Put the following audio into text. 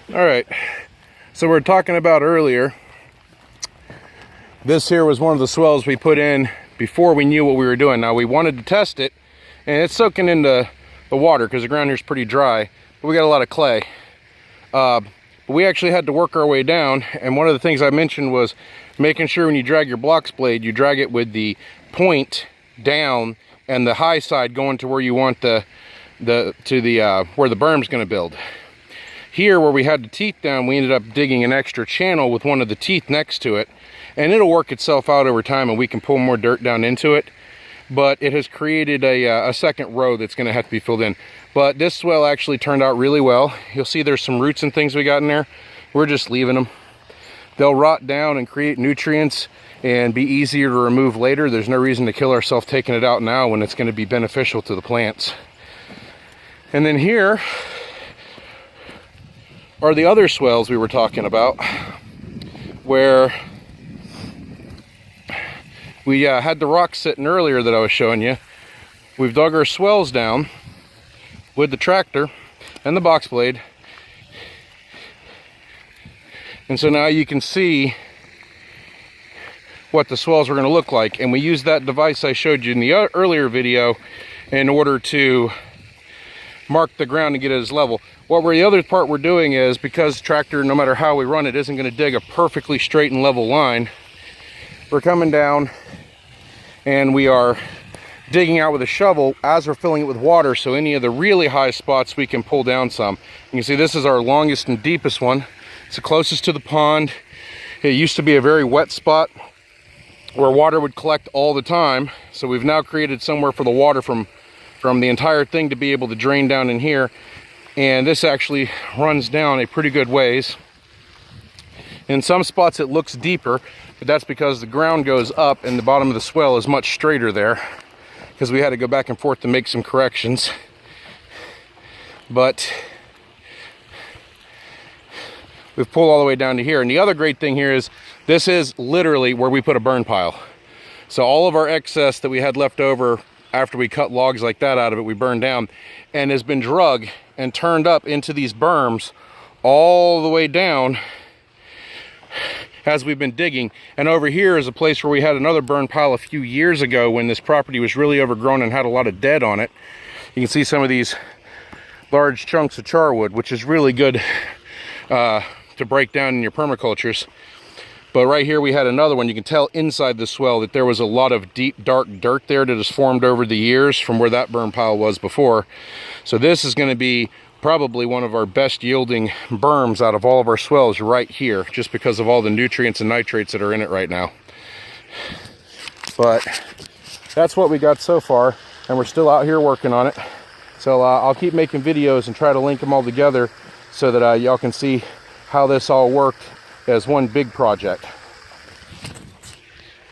All right, so we were talking about earlier, this here was one of the swells we put in before we knew what we were doing. Now we wanted to test it, and it's soaking into the water because the ground here is pretty dry, but we got a lot of clay. But we actually had to work our way down, and one of the things I mentioned was making sure when you drag your blocks blade, you drag it with the point down and the high side going to where you want where the berm's going to build. Here, where we had the teeth down, we ended up digging an extra channel with one of the teeth next to it, and it'll work itself out over time and we can pull more dirt down into it. But it has created a second row that's going to have to be filled in. But this swell actually turned out really well. You'll see there's some roots and things we got in there. We're just leaving them. They'll rot down and create nutrients and be easier to remove later. There's no reason to kill ourselves taking it out now when it's going to be beneficial to the plants. And then here are the other swells we were talking about, where we had the rocks sitting earlier that I was showing you. We've dug our swells down with the tractor and the box blade. And so now you can see what the swells are going to look like. And we used that device I showed you in the earlier video in order to mark the ground and get it as level. The other part we're doing is, because tractor, no matter how we run it, isn't going to dig a perfectly straight and level line, we're coming down and we are digging out with a shovel as we're filling it with water, so any of the really high spots we can pull down some. You can see this is our longest and deepest one. It's the closest to the pond. It used to be a very wet spot where water would collect all the time, so we've now created somewhere for the water from the entire thing to be able to drain down in here. And this actually runs down a pretty good ways. In some spots it looks deeper, but that's because the ground goes up and the bottom of the swell is much straighter there, because we had to go back and forth to make some corrections. But we've pulled all the way down to here. And the other great thing here is this is literally where we put a burn pile. So all of our excess that we had left over after we cut logs like that out of it, we burned down, and has been drug and turned up into these berms all the way down as we've been digging. And over here is a place where we had another burn pile a few years ago when this property was really overgrown and had a lot of dead on it. You can see some of these large chunks of charwood, which is really good to break down in your permacultures. But right here we had another one. You can tell inside the swell that there was a lot of deep, dark dirt there that has formed over the years from where that burn pile was before. So this is going to be probably one of our best yielding berms out of all of our swells right here, just because of all the nutrients and nitrates that are in it right now. But that's what we got so far, and we're still out here working on it. So I'll keep making videos and try to link them all together so that y'all can see how this all worked as one big project.